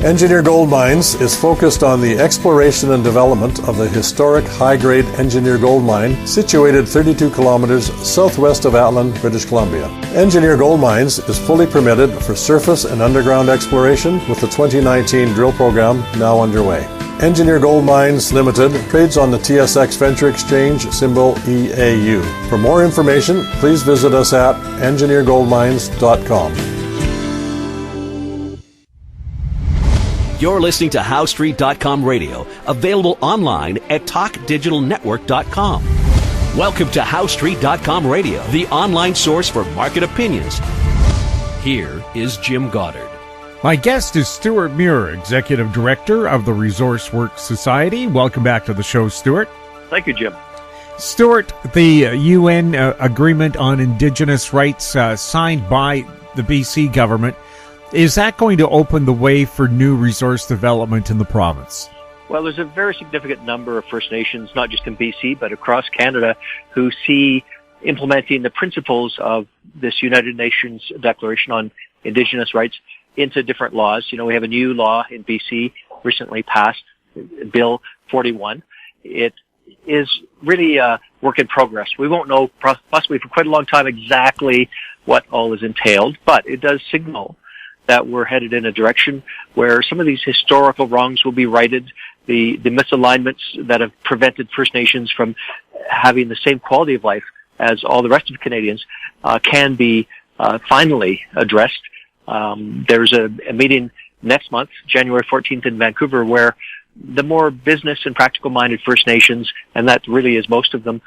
Engineer Gold Mines is focused on the exploration and development of the historic high-grade Engineer Gold Mine situated 32 kilometers southwest of Atlan, British Columbia. Engineer Gold Mines is fully permitted for surface and underground exploration with the 2019 drill program now underway. Engineer Gold Mines Limited trades on the TSX Venture Exchange, symbol EAU. For more information, please visit us at engineergoldmines.com. You're listening to HowStreet.com radio, available online at TalkDigitalNetwork.com. Welcome to HowStreet.com radio, the online source for market opinions. Here is Jim Goddard. My guest is Stewart Muir, Executive Director of the Resource Works Society. Welcome back to the show, Stewart. Thank you, Jim. Stewart, the UN Agreement on Indigenous Rights signed by the BC government, is that going to open the way for new resource development in the province? Well, there's a very significant number of First Nations, not just in BC, but across Canada, who see implementing the principles of this United Nations Declaration on Indigenous Rights into different laws. You know, we have a new law in BC recently passed, Bill 41. It is really a work in progress. We won't know possibly for quite a long time exactly what all is entailed, but it does signal that we're headed in a direction where some of these historical wrongs will be righted. The misalignments that have prevented First Nations from having the same quality of life as all the rest of Canadians can be finally addressed. There's a meeting next month, January 14th in Vancouver, where the more business and practical-minded First Nations, and that really is most of them,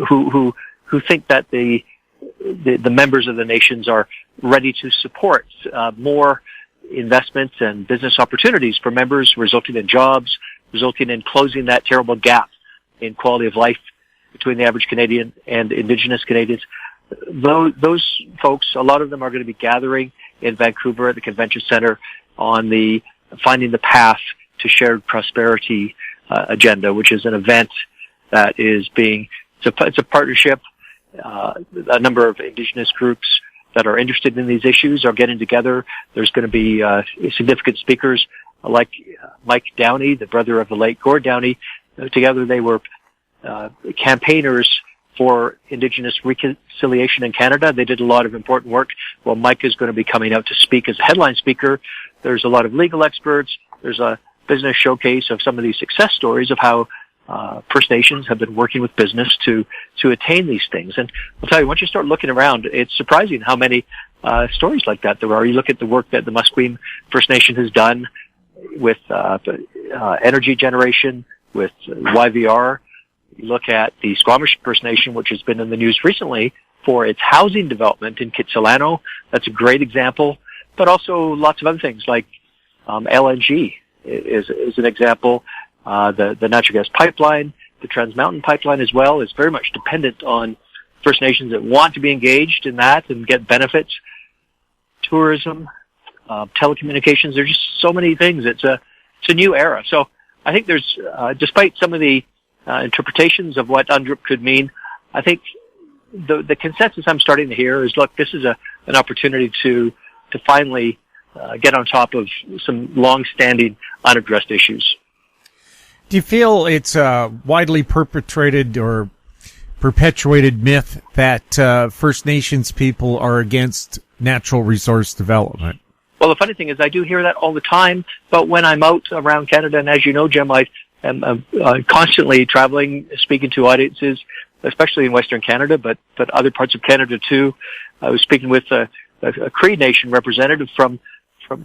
who think that the members of the nations are ready to support more investments and business opportunities for members, resulting in jobs, resulting in closing that terrible gap in quality of life between the average Canadian and Indigenous Canadians. Those folks, a lot of them are going to be gathering in Vancouver at the Convention Center on the Finding the Path to Shared Prosperity agenda, which is an event that is it's a partnership. A number of Indigenous groups that are interested in these issues are getting together. There's going to be significant speakers like Mike Downey, the brother of the late Gord Downey. Together they were campaigners for Indigenous reconciliation in Canada. They did a lot of important work. Well, Mike is going to be coming out to speak as a headline speaker. There's a lot of legal experts. There's a business showcase of some of these success stories of how First Nations have been working with business to attain these things. And I'll tell you, once you start looking around, it's surprising how many stories like that there are. You look at the work that the Musqueam First Nation has done with energy generation, with YVR. You look at the Squamish First Nation, which has been in the news recently for its housing development in Kitsilano. That's a great example. But also lots of other things like LNG is an example. The natural gas pipeline, the Trans Mountain pipeline as well, is very much dependent on First Nations that want to be engaged in that and get benefits. Tourism, telecommunications, there's just so many things. It's a new era. So I think there's, despite some of the interpretations of what UNDRIP could mean, I think the consensus I'm starting to hear is, look, this is an opportunity to finally get on top of some long-standing unaddressed issues. Do you feel it's a widely perpetrated or perpetuated myth that First Nations people are against natural resource development? Well, the funny thing is I do hear that all the time, but when I'm out around Canada, and as you know, Jim, I am constantly traveling, speaking to audiences, especially in Western Canada, but other parts of Canada too. I was speaking with a Cree Nation representative from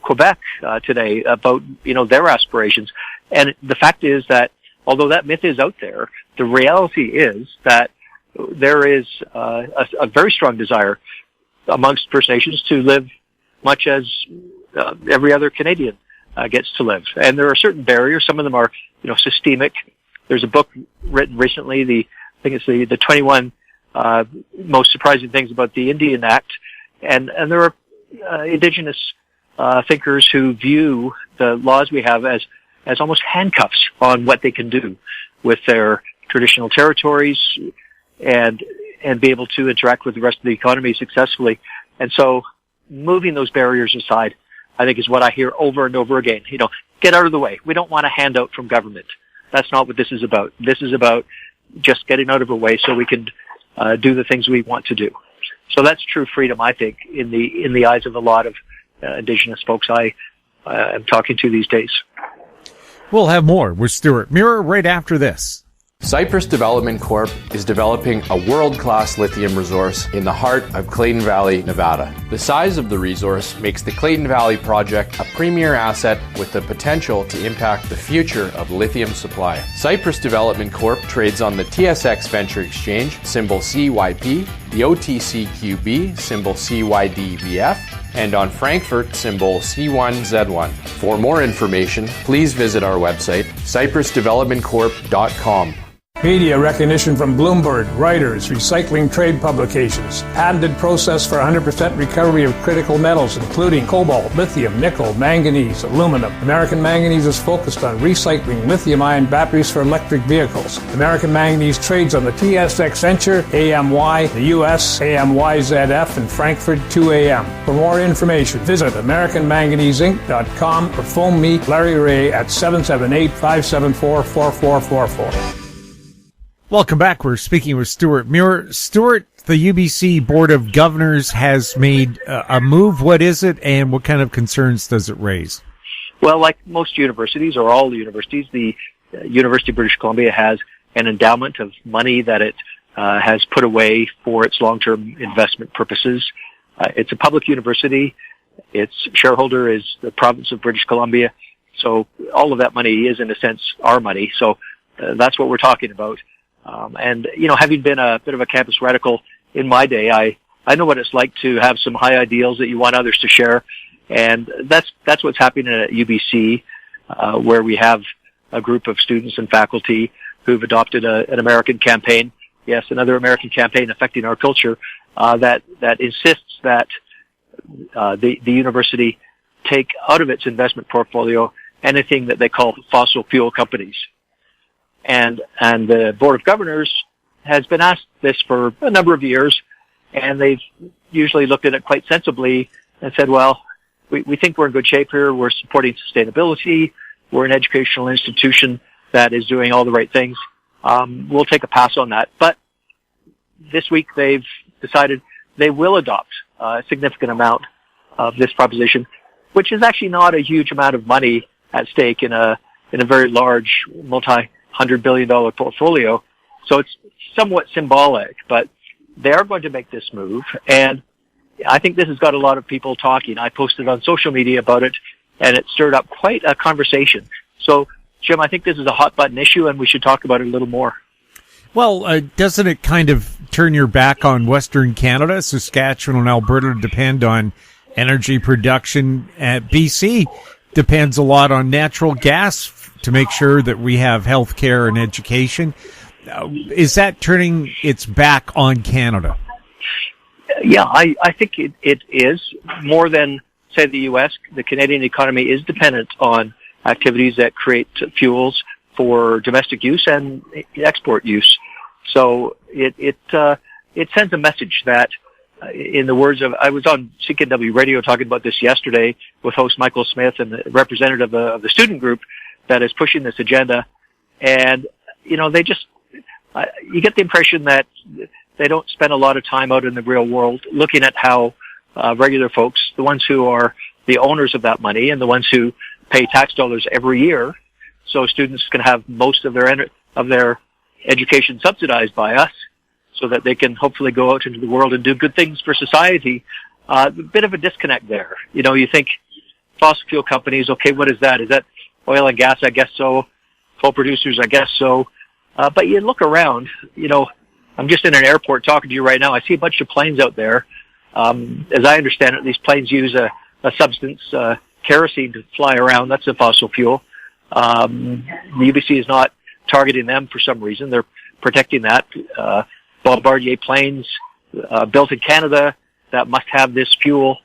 Quebec today about, their aspirations. And the fact is that although that myth is out there, the reality is that there is a very strong desire amongst First Nations to live much as every other Canadian gets to live. And there are certain barriers. Some of them are, systemic. There's a book written recently, I think it's the 21 most surprising things about the Indian Act. And there are Indigenous thinkers who view the laws we have as almost handcuffs on what they can do with their traditional territories and be able to interact with the rest of the economy successfully. And so moving those barriers aside, I think is what I hear over and over again. Get out of the way. We don't want a handout from government. That's not what this is about. This is about just getting out of the way so we can do the things we want to do. So that's true freedom, I think, in the eyes of a lot of Indigenous folks I am talking to these days. We'll have more with Stewart Muir right after this. Cypress Development Corp. is developing a world-class lithium resource in the heart of Clayton Valley, Nevada. The size of the resource makes the Clayton Valley project a premier asset with the potential to impact the future of lithium supply. Cypress Development Corp. trades on the TSX Venture Exchange, symbol CYP, the OTCQB, symbol CYDVF, and on Frankfurt, symbol C1Z1. For more information, please visit our website, cypressdevelopmentcorp.com. Media recognition from Bloomberg, Reuters, recycling trade publications. Patented process for 100% recovery of critical metals, including cobalt, lithium, nickel, manganese, aluminum. American Manganese is focused on recycling lithium-ion batteries for electric vehicles. American Manganese trades on the TSX Venture, AMY, the US, AMYZF, and Frankfurt 2AM. For more information, visit AmericanManganeseInc.com or phone me, Larry Ray, at 778-574-4444. Welcome back. We're speaking with Stewart Muir. Stewart, the UBC Board of Governors has made a move. What is it, and what kind of concerns does it raise? Well, like most universities, or all the universities, the University of British Columbia has an endowment of money that it has put away for its long-term investment purposes. It's a public university. Its shareholder is the province of British Columbia. So all of that money is, in a sense, our money. So that's what we're talking about. And having been a bit of a campus radical in my day, I know what it's like to have some high ideals that you want others to share. And that's what's happening at UBC, where we have a group of students and faculty who've adopted an American campaign. Yes, another American campaign affecting our culture, that insists that, the university take out of its investment portfolio anything that they call fossil fuel companies. And the Board of Governors has been asked this for a number of years, and they've usually looked at it quite sensibly and said, well, we think we're in good shape here. We're supporting sustainability. We're an educational institution that is doing all the right things. We'll take a pass on that. But this week they've decided they will adopt a significant amount of this proposition, which is actually not a huge amount of money at stake in a very large $100 billion portfolio. So it's somewhat symbolic, but they are going to make this move. And I think this has got a lot of people talking. I posted on social media about it, and it stirred up quite a conversation. So, Jim, I think this is a hot button issue, and we should talk about it a little more. Well, doesn't it kind of turn your back on Western Canada? Saskatchewan and Alberta depend on energy production. BC depends a lot on natural gas to make sure that we have health care and education. Is that turning its back on Canada? Yeah, I think it is. More than, say, the U.S., the Canadian economy is dependent on activities that create fuels for domestic use and export use. So it sends a message that, in the words of, I was on CKNW radio talking about this yesterday with host Michael Smith and the representative of the student group that is pushing this agenda. And, they just, you get the impression that they don't spend a lot of time out in the real world looking at how regular folks, the ones who are the owners of that money and the ones who pay tax dollars every year, so students can have most of their education subsidized by us, so that they can hopefully go out into the world and do good things for society. A bit of a disconnect there. You think fossil fuel companies, okay, what is that? Is that oil and gas? I guess so. Coal producers? I guess so. But you look around, I'm just in an airport talking to you right now. I see a bunch of planes out there. As I understand it, these planes use a substance, kerosene, to fly around. That's a fossil fuel. The UBC is not targeting them for some reason. They're protecting that. Bombardier planes built in Canada that must have this fuel.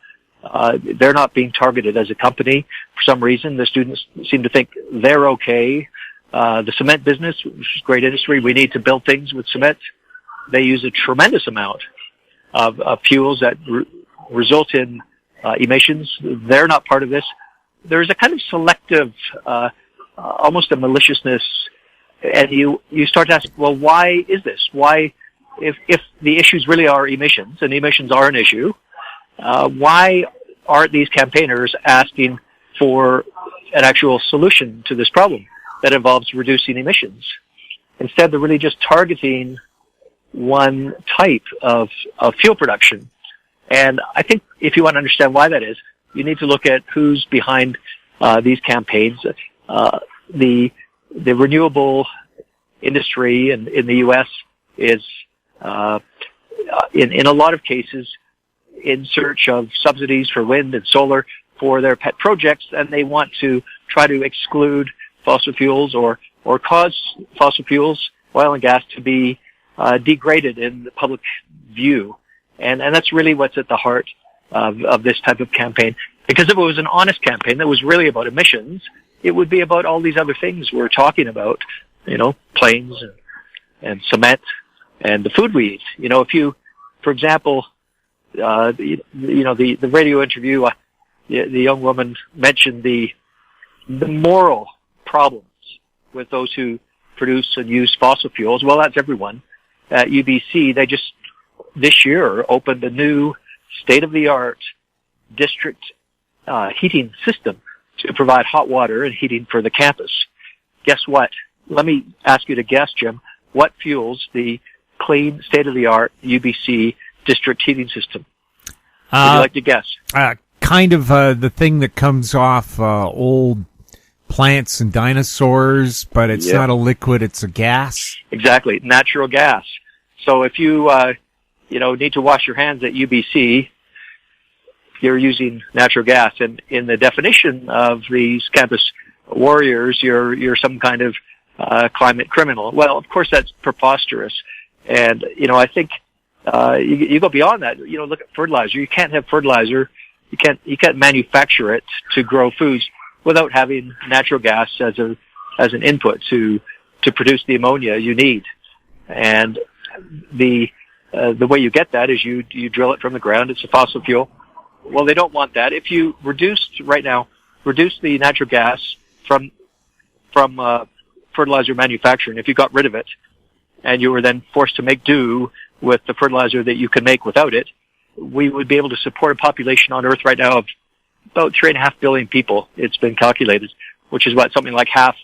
They're not being targeted as a company for some reason. The students seem to think they're okay. The cement business, which is great industry, we need to build things with cement. They use a tremendous amount of fuels that result in emissions. They're not part of this. There's a kind of selective, almost a maliciousness, and you start to ask, well, why is this? Why, if the issues really are emissions, and emissions are an issue, why aren't these campaigners asking for an actual solution to this problem that involves reducing emissions? Instead, they're really just targeting one type of fuel production. And I think if you want to understand why that is, you need to look at who's behind these campaigns. The renewable industry in the U.S. is in a lot of cases in search of subsidies for wind and solar for their pet projects, and they want to try to exclude fossil fuels or cause fossil fuels, oil and gas, to be degraded in the public view. And that's really what's at the heart of this type of campaign. Because if it was an honest campaign that was really about emissions, it would be about all these other things we're talking about, planes and cement and the food we eat. If you, for example, the radio interview, the young woman mentioned the moral problems with those who produce and use fossil fuels. Well, that's everyone. At UBC, they just this year opened a new state-of-the-art district heating system to provide hot water and heating for the campus. Guess what? Let me ask you to guess, Jim, what fuels the clean, state-of-the-art UBC district heating system? Would you like to guess? Kind of the thing that comes off old plants and dinosaurs, but it's not a liquid, it's a gas. Exactly, natural gas. So if you need to wash your hands at UBC, you're using natural gas. And in the definition of these campus warriors, you're some kind of climate criminal. Well, of course, that's preposterous. And, I think you go beyond that. Look at fertilizer. You can't have fertilizer. You can't manufacture it to grow foods without having natural gas as an input to produce the ammonia you need. And the way you get that is you drill it from the ground. It's a fossil fuel. Well, they don't want that. If you reduce the natural gas from fertilizer manufacturing, if you got rid of it and you were then forced to make do with the fertilizer that you can make without it, we would be able to support a population on Earth right now of about 3.5 billion people. It's been calculated, which is what, something like half.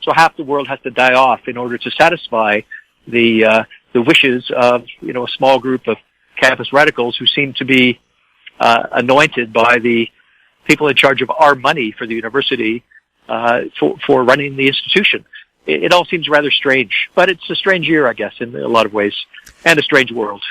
So half the world has to die off in order to satisfy the wishes of, a small group of campus radicals who seem to be anointed by the people in charge of our money for the university for running the institution. It all seems rather strange, but it's a strange year, I guess, in a lot of ways, and a strange world.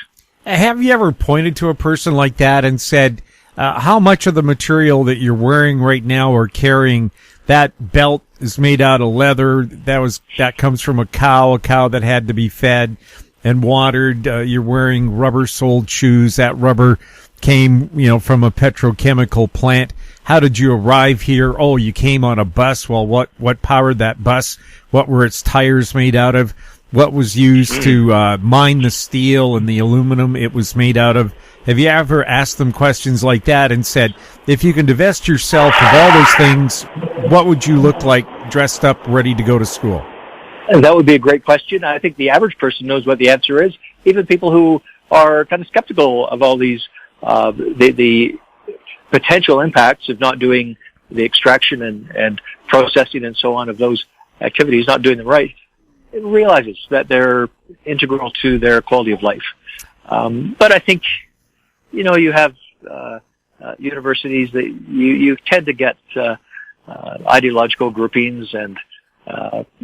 Have you ever pointed to a person like that and said, how much of the material that you're wearing right now or carrying, that belt is made out of leather, that comes from a cow that had to be fed and watered, you're wearing rubber-soled shoes, that rubber came, from a petrochemical plant. How did you arrive here? Oh, you came on a bus. Well, what powered that bus? What were its tires made out of? What was used to mine the steel and the aluminum it was made out of? Have you ever asked them questions like that and said, if you can divest yourself of all those things, what would you look like dressed up, ready to go to school? That would be a great question. I think the average person knows what the answer is. Even people who are kind of skeptical of all these the potential impacts of not doing the extraction and processing and so on of those activities, not doing them right, it realizes that they're integral to their quality of life. But I think, you have universities that you tend to get ideological groupings, and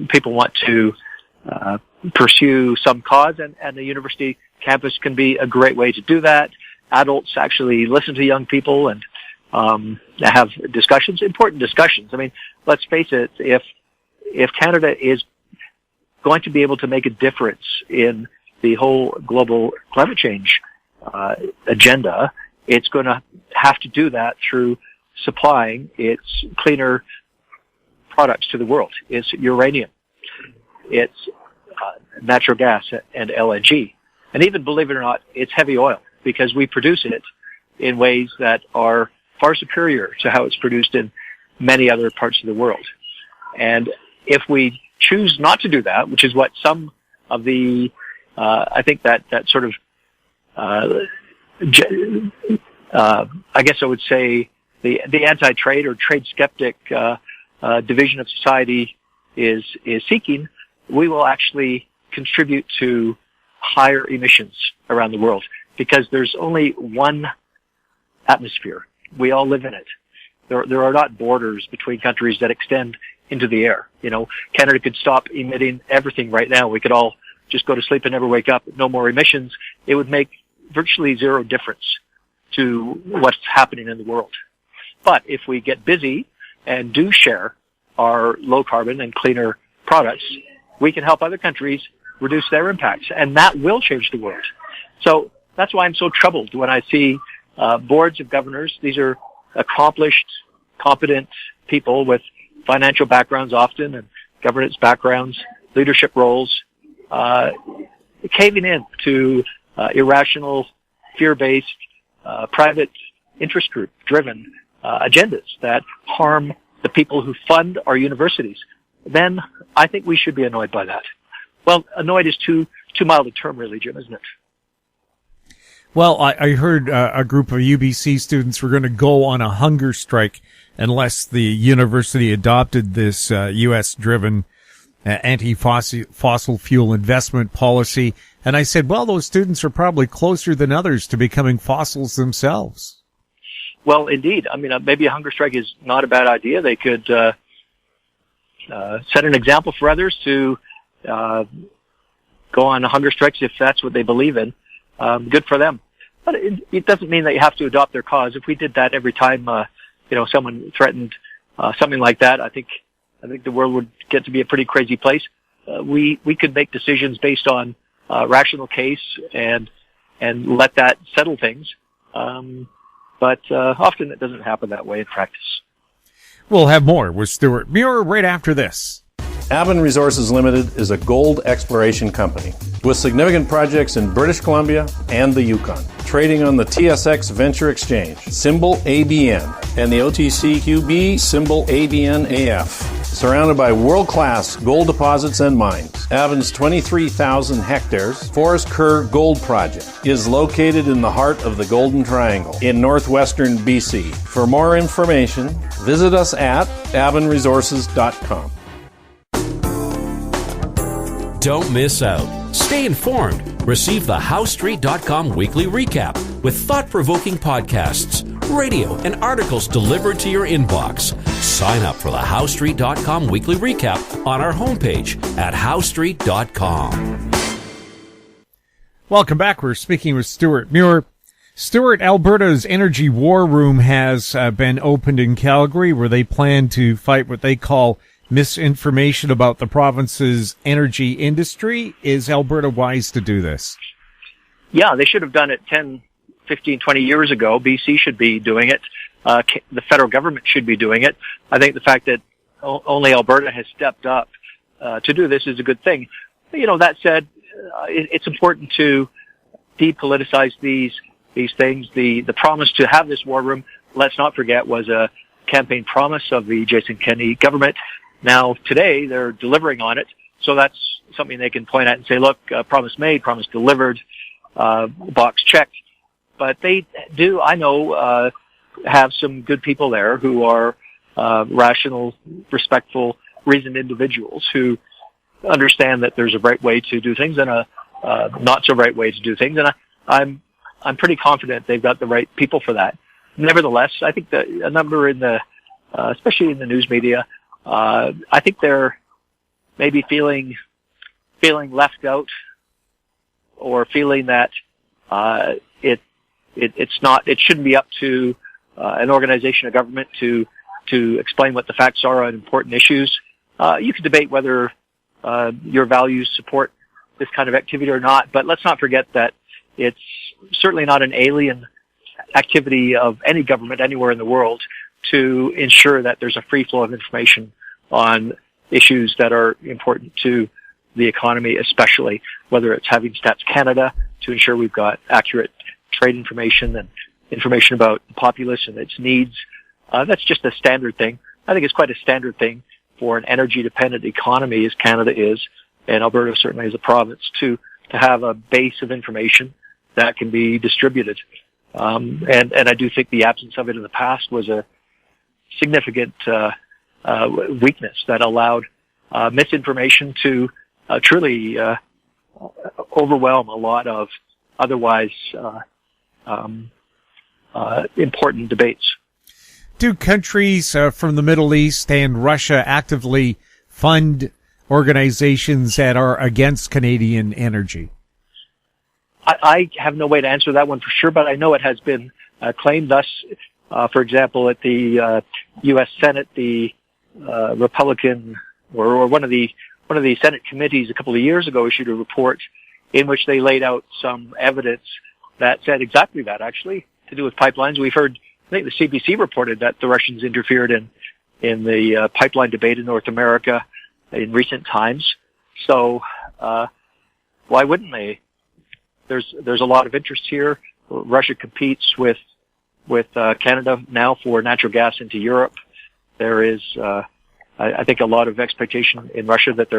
people want to pursue some cause, and the university campus can be a great way to do that. Adults actually listen to young people and have discussions, important discussions. I mean, let's face it, if Canada is going to be able to make a difference in the whole global climate change agenda, it's going to have to do that through supplying its cleaner products to the world. It's uranium, it's natural gas and LNG, and even, believe it or not, it's heavy oil, because we produce it in ways that are far superior to how it's produced in many other parts of the world. And if we choose not to do that, which is what some of the, I think that sort of, I guess I would say the anti-trade or trade skeptic, division of society is seeking, we will actually contribute to higher emissions around the world because there's only one atmosphere. We all live in it. There are not borders between countries that extend into the air. You know, Canada could stop emitting everything right now. We could all just go to sleep and never wake up. No more emissions. It would make virtually zero difference to what's happening in the world. But if we get busy and do share our low carbon and cleaner products, we can help other countries reduce their impacts, and that will change the world. So that's why I'm so troubled when I see boards of governors. These are accomplished, competent people with financial backgrounds often and governance backgrounds, leadership roles, caving in to irrational, fear-based, private interest group driven agendas that harm the people who fund our universities. Then I think we should be annoyed by that. Well, annoyed is too mild a term, really, Jim, isn't it? Well, I heard a group of UBC students were going to go on a hunger strike unless the university adopted this U.S.-driven anti-fossil fuel investment policy. And I said, well, those students are probably closer than others to becoming fossils themselves. Well, indeed. I mean, maybe a hunger strike is not a bad idea. They could set an example for others to go on hunger strikes if that's what they believe in. Good for them. But it doesn't mean that you have to adopt their cause. If we did that every time, someone threatened something like that, I think the world would get to be a pretty crazy place. We could make decisions based on rational case and let that settle things. But often it doesn't happen that way in practice. We'll have more with Stewart Muir right after this. Avon Resources Limited is a gold exploration company with significant projects in British Columbia and the Yukon, trading on the TSX Venture Exchange, symbol ABN, and the OTCQB, symbol ABNAF. Surrounded by world-class gold deposits and mines, Avon's 23,000 hectares Forest Kerr Gold Project is located in the heart of the Golden Triangle in northwestern BC. For more information, visit us at avonresources.com. Don't miss out. Stay informed. Receive the HowStreet.com weekly recap with thought-provoking podcasts, radio, and articles delivered to your inbox. Sign up for the HowStreet.com weekly recap on our homepage at HowStreet.com. Welcome back. We're speaking with Stewart Muir. Stewart, Alberta's Energy War Room has been opened in Calgary, where they plan to fight what they call misinformation about the province's energy industry. Is Alberta wise to do this? Yeah, they should have done it 10, 15, 20 years ago. BC should be doing it. The federal government should be doing it. I think the fact that only Alberta has stepped up to do this is a good thing. You know, that said, it's important to depoliticize these things. The promise to have this war room, let's not forget, was a campaign promise of the Jason Kenney government. Now, today, they're delivering on it, so that's something they can point at and say, look, promise made, promise delivered, box checked. But they do, I know, have some good people there who are rational, respectful, reasoned individuals who understand that there's a right way to do things and a not so right way to do things. And I'm pretty confident they've got the right people for that. Nevertheless, I think that a number in the, especially in the news media, I think they're maybe feeling left out, or feeling that it shouldn't be up to an organization of government to explain what the facts are on important issues. You can debate whether your values support this kind of activity or not, but let's not forget that it's certainly not an alien activity of any government anywhere in the world to ensure that there's a free flow of information on issues that are important to the economy, especially whether it's having Stats Canada to ensure we've got accurate trade information information about the populace and its needs. That's just a standard thing. I think it's quite a standard thing for an energy-dependent economy as Canada is, and Alberta certainly as a province, to have a base of information that can be distributed. And I do think the absence of it in the past was a significant weakness that allowed misinformation to truly overwhelm a lot of otherwise important debates. Do countries from the Middle East and Russia actively fund organizations that are against Canadian energy? I have no way to answer that one for sure, but I know it has been claimed thus. For example, at the U.S. Senate, the Republican or one of the Senate committees a couple of years ago issued a report in which they laid out some evidence that said exactly that, actually, to do with pipelines. We've heard, I think the CBC reported that the Russians interfered in the pipeline debate in North America in recent times. So why wouldn't they? There's a lot of interest here. Russia competes with Canada now for natural gas into Europe. There is, I think, a lot of expectation in Russia that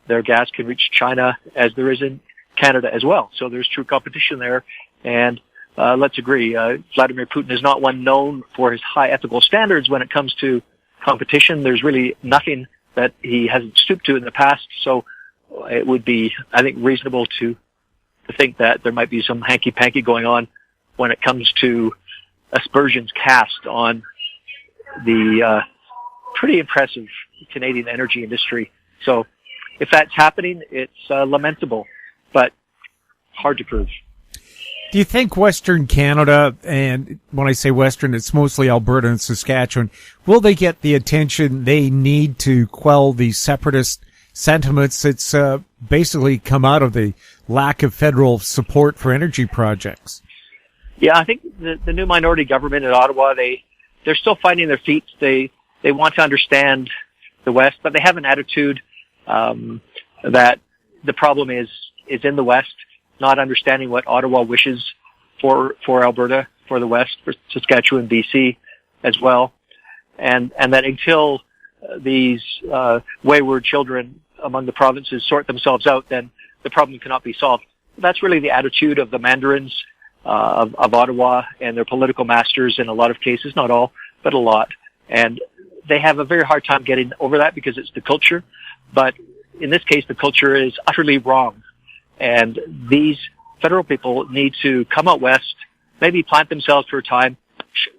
their gas can reach China, as there is in Canada as well. So there's true competition there. And let's agree, Vladimir Putin is not one known for his high ethical standards when it comes to competition. There's really nothing that he hasn't stooped to in the past. So it would be, I think, reasonable to think that there might be some hanky-panky going on when it comes to aspersions cast on the pretty impressive Canadian energy industry. So if that's happening, it's lamentable, but hard to prove. Do you think Western Canada, and when I say Western, it's mostly Alberta and Saskatchewan, will they get the attention they need to quell the separatist sentiments that's basically come out of the lack of federal support for energy projects? Yeah, I think the new minority government in Ottawa, they're still finding their feet. They want to understand the West, but they have an attitude that the problem is in the West, not understanding what Ottawa wishes for Alberta, for the West, for Saskatchewan, BC as well. And that until these wayward children among the provinces sort themselves out, then the problem cannot be solved. That's really the attitude of the mandarins of Ottawa and their political masters in a lot of cases, not all, but a lot. And they have a very hard time getting over that because it's the culture. But in this case, the culture is utterly wrong. And these federal people need to come out west, maybe plant themselves for a time,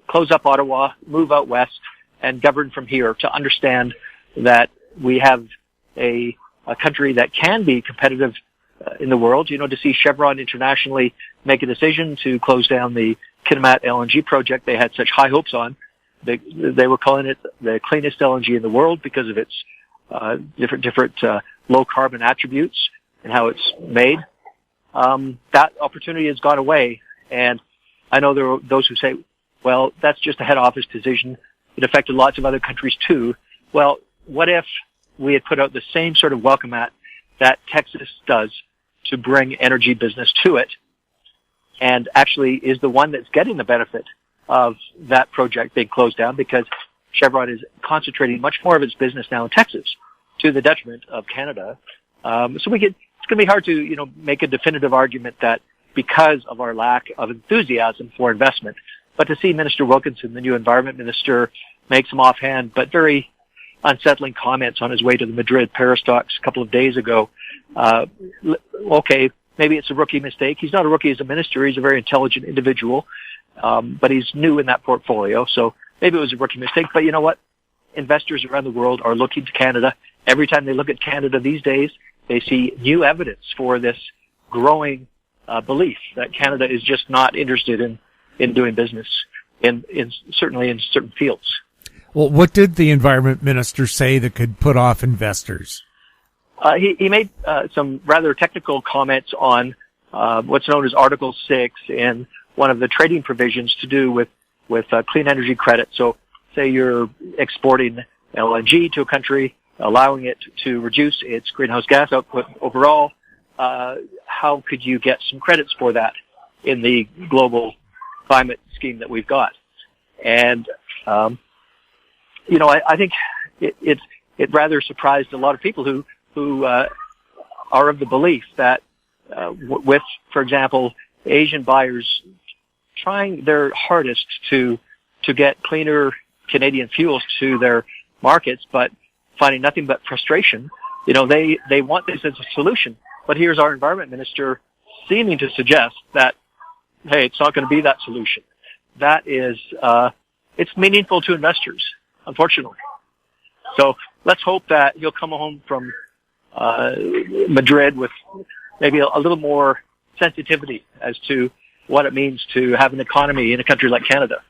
close up Ottawa, move out west, and govern from here to understand that we have a country that can be competitive in the world. You know, to see Chevron internationally make a decision to close down the Kitimat LNG project they had such high hopes on. They were calling it the cleanest LNG in the world because of its different low carbon attributes and how it's made. That opportunity has gone away, and I know there are those who say, well, that's just a head office decision. It affected lots of other countries too. Well, what if we had put out the same sort of welcome mat that Texas does to bring energy business to it, and actually is the one that's getting the benefit of that project being closed down, because Chevron is concentrating much more of its business now in Texas to the detriment of Canada. So it's going to be hard to, make a definitive argument that because of our lack of enthusiasm for investment. But to see Minister Wilkinson, the new environment minister, make some offhand but very unsettling comments on his way to the Madrid-Paris talks a couple of days ago, okay, maybe it's a rookie mistake. He's not a rookie as a minister. He's a very intelligent individual, but he's new in that portfolio. So maybe it was a rookie mistake. But you know what? Investors around the world are looking to Canada. Every time they look at Canada these days, they see new evidence for this growing belief that Canada is just not interested in doing business, certainly in certain fields. Well, what did the environment minister say that could put off investors? He made some rather technical comments on what's known as Article 6 and one of the trading provisions to do with clean energy credit. So say you're exporting LNG to a country, allowing it to reduce its greenhouse gas output overall, how could you get some credits for that in the global climate scheme that we've got. And, I think it rather surprised a lot of people who are of the belief that, with, for example, Asian buyers trying their hardest to get cleaner Canadian fuels to their markets, but finding nothing but frustration. They want this as a solution. But here's our environment minister seeming to suggest that, hey, it's not going to be that solution. That is, it's meaningful to investors, unfortunately. So let's hope that he'll come home from Madrid with maybe a little more sensitivity as to what it means to have an economy in a country like Canada.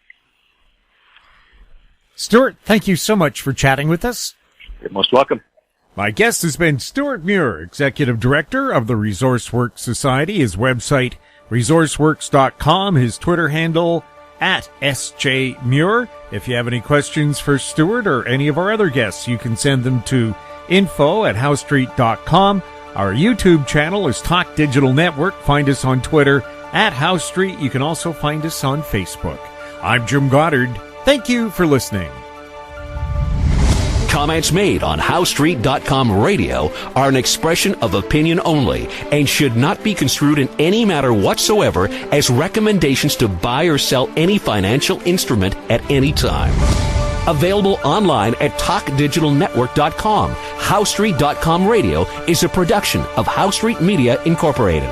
Stewart, thank you so much for chatting with us. You're most welcome. My guest has been Stewart Muir, Executive Director of the ResourceWorks Society. His website, resourceworks.com. His Twitter handle, @SJMuir. If you have any questions for Stewart or any of our other guests, you can send them to info@howstreet.com. Our YouTube channel is Talk Digital Network. Find us on Twitter @HowStreet. You can also find us on Facebook. I'm Jim Goddard. Thank you for listening. Comments made on HowStreet.com radio are an expression of opinion only and should not be construed in any matter whatsoever as recommendations to buy or sell any financial instrument at any time. Available online at TalkDigitalNetwork.com. HowStreet.com radio is a production of HowStreet Media Incorporated.